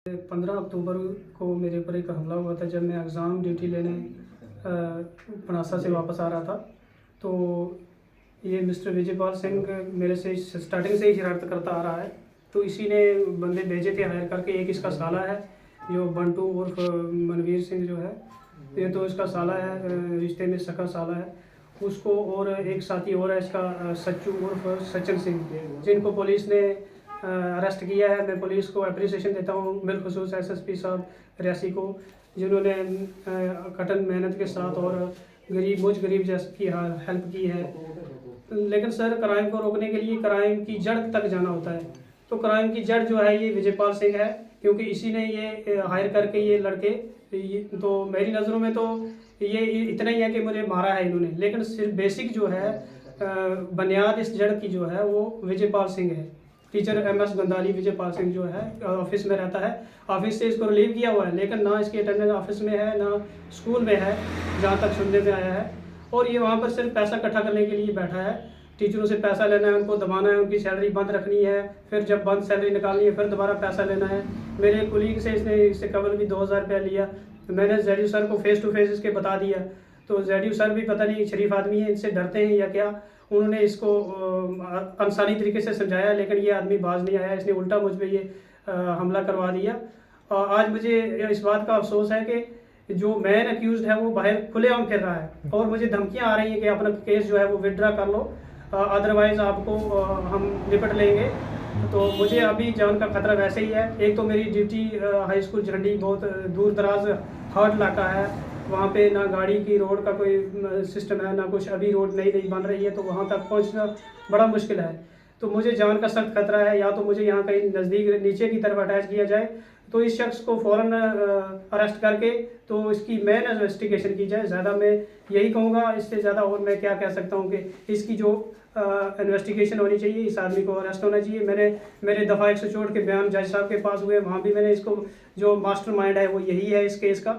15 अक्टूबर को मेरे ऊपर एक हमला हुआ था जब मैं एग्ज़ाम ड्यूटी लेने पनासा से वापस आ रहा था। तो ये मिस्टर विजयपाल सिंह मेरे से स्टार्टिंग से ही शरारत करता आ रहा है। तो इसी ने बंदे भेजे थे हायर करके। एक इसका साला है जो बंटू उर्फ मनवीर सिंह जो है, ये तो इसका साला है, रिश्ते में सका साला है उसको। और एक साथी और है इसका सच्चू उर्फ सचिन सिंह, जिनको पुलिस ने अरेस्ट किया है। मैं पुलिस को अप्रिसिएशन देता हूँ, बिलखुसूस एसएसपी साहब रियासी को, जिन्होंने कठिन मेहनत के साथ और मुझ गरीब जैसे की हेल्प की है। लेकिन सर, क्राइम को रोकने के लिए क्राइम की जड़ तक जाना होता है। तो क्राइम की जड़ जो है ये विजयपाल सिंह है, क्योंकि इसी ने ये हायर करके ये लड़के तो मेरी नज़रों में तो ये इतना ही है कि मुझे मारा है इन्होंने। लेकिन सिर्फ बेसिक जो है बुनियाद इस जड़ की जो है वो विजयपाल सिंह है। टीचर MS गंदाली विजयपाल सिंह जो है ऑफिस में रहता है। ऑफिस से इसको रिलीव किया हुआ है, लेकिन ना इसकी अटेंडेंस ऑफिस में है ना स्कूल में है, जहाँ तक सुनने में आया है। और ये वहाँ पर सिर्फ पैसा इकट्ठा करने के लिए बैठा है। टीचरों से पैसा लेना है, उनको दबाना है, उनकी सैलरी बंद रखनी है, फिर जब बंद सैलरी निकालनी है फिर दोबारा पैसा लेना है। मेरे कुलीग से इससे कबल भी 2000 रुपया लिया। मैंने ZU सर को फेस टू फेस इसके बता दिया। तो ZU सर भी पता नहीं शरीफ आदमी है, इनसे डरते हैं या क्या। उन्होंने इसको इंसानी तरीके से समझाया, लेकिन ये आदमी बाज नहीं आया। इसने उल्टा मुझ पर ये हमला करवा दिया। आज मुझे इस बात का अफसोस है कि जो मैन अक्यूज़ड है वो बाहर खुलेआम फिर रहा है और मुझे धमकियां आ रही हैं कि अपना केस जो है वो विड्रा कर लो, अदरवाइज़ आपको हम निपट लेंगे। तो मुझे अभी जान का खतरा वैसे ही है। एक तो मेरी ड्यूटी हाई स्कूल झंडी बहुत दूर दराज हार्ड इलाका है, वहाँ पे ना गाड़ी की रोड का कोई सिस्टम है ना कुछ। अभी रोड नई नई बन रही है तो वहाँ तक पहुँचना बड़ा मुश्किल है। तो मुझे जान का सख्त खतरा है, या तो मुझे यहाँ कहीं नज़दीक नीचे की तरफ अटैच किया जाए तो इस शख्स को फ़ौरन अरेस्ट करके तो इसकी मेन इन्वेस्टिगेशन की जाए। ज़्यादा मैं यही कहूँगा, इससे ज़्यादा और मैं क्या कह सकता हूँ कि इसकी जो इन्वेस्टिगेशन होनी चाहिए, इस आदमी को अरेस्ट होना चाहिए। मेरे दफ़ा 164 के बयान जज साहब के पास हुए, वहाँ भी मैंने इसको जो मास्टरमाइंड है वो यही है इस केस का,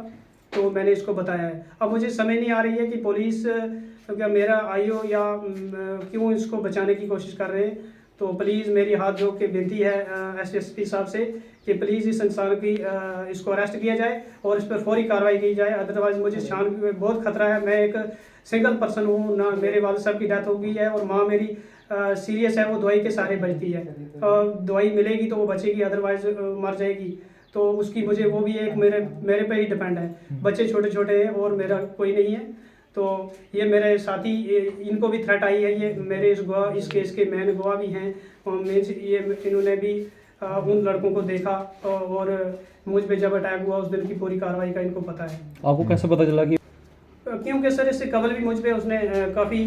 तो मैंने इसको बताया है। अब मुझे समझ नहीं आ रही है कि पुलिस क्या मेरा IO या क्यों इसको बचाने की कोशिश कर रहे हैं। तो प्लीज़ मेरी हाथ जोड़ के विनती है SSP साहब से कि प्लीज़ इस इंसान की इसको अरेस्ट किया जाए और इस पर फौरी कार्रवाई की जाए। अदरवाइज़ मुझे शान बहुत खतरा है। मैं एक सिंगल पर्सन हूँ ना, मेरे वालिद साहब की डेथ हो गई है और माँ मेरी सीरियस है, वो दवाई के सहारे बचती है। दवाई मिलेगी तो वो बचेगी, अदरवाइज़ मर जाएगी। तो उसकी मुझे वो भी एक मेरे पे ही डिपेंड है। बच्चे छोटे छोटे हैं और मेरा कोई नहीं है। तो ये मेरे साथी, इनको भी थ्रेट आई है। ये मेरे इस केस के मेन गवाह भी हैं। ये इन्होंने भी उन लड़कों को देखा और मुझ पे जब अटैक हुआ उस दिन की पूरी कार्रवाई का इनको पता है। आपको कैसे पता चला कि क्योंकि सर इससे कबल भी मुझ पे उसने काफ़ी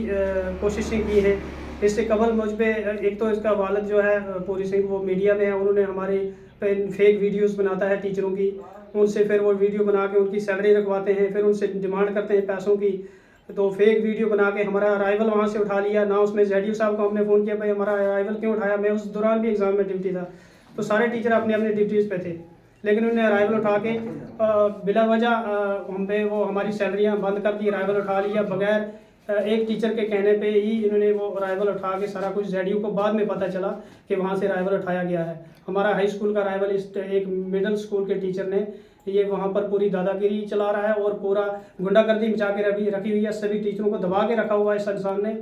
कोशिशें की हैं। इससे कबल मुझ पे एक तो इसका वालिद जो है पूरी सिंह, वो मीडिया में है। उन्होंने हमारे फेक वीडियोस बनाता है टीचरों की, उनसे फिर वो वीडियो बना के उनकी सैलरी रखवाते हैं, फिर उनसे डिमांड करते हैं पैसों की। तो फेक वीडियो बना के हमारा अराइवल वहाँ से उठा लिया ना। उसमें ZU साहब को हमने फ़ोन किया, भाई हमारा अराइवल क्यों उठाया। मैं उस दौरान भी एग्ज़ाम में ड्यूटी था, तो सारे टीचर अपने अपने ड्यूटीज़ पे थे, लेकिन उन्होंने अराइवल उठा के बिला वजह हम पे वो हमारी सैलरियाँ बंद कर दी। अराइवल उठा लिया बगैर एक टीचर के कहने पे ही इन्होंने वो अराइवल उठा के सारा कुछ। ZU को बाद में पता चला कि वहाँ से अराइवल उठाया गया है। हमारा हाई स्कूल का अराइवल एक मिडिल स्कूल के टीचर ने ये वहाँ पर पूरी दादागिरी चला रहा है और पूरा गुंडागर्दी मचा के रखी हुई है। सभी टीचरों को दबा के रखा हुआ है इस इंसान ने।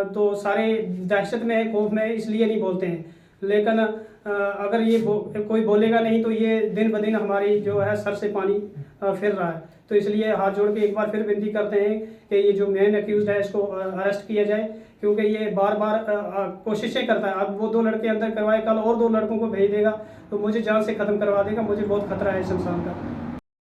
तो सारे दहशत में है, खौफ में है, इसलिए नहीं बोलते हैं। लेकिन अगर ये कोई बोलेगा नहीं तो ये दिन ब दिन हमारी जो है सर से पानी फिर रहा है। तो इसलिए हाथ जोड़ के एक बार फिर विनती करते हैं कि ये जो मेन अक्यूज़ड है इसको अरेस्ट किया जाए, क्योंकि ये बार बार कोशिशें करता है। अब वो 2 लड़के अंदर करवाए, कल और 2 लड़कों को भेज देगा तो मुझे जान से ख़त्म करवा देगा। मुझे बहुत खतरा है इस इंसान का।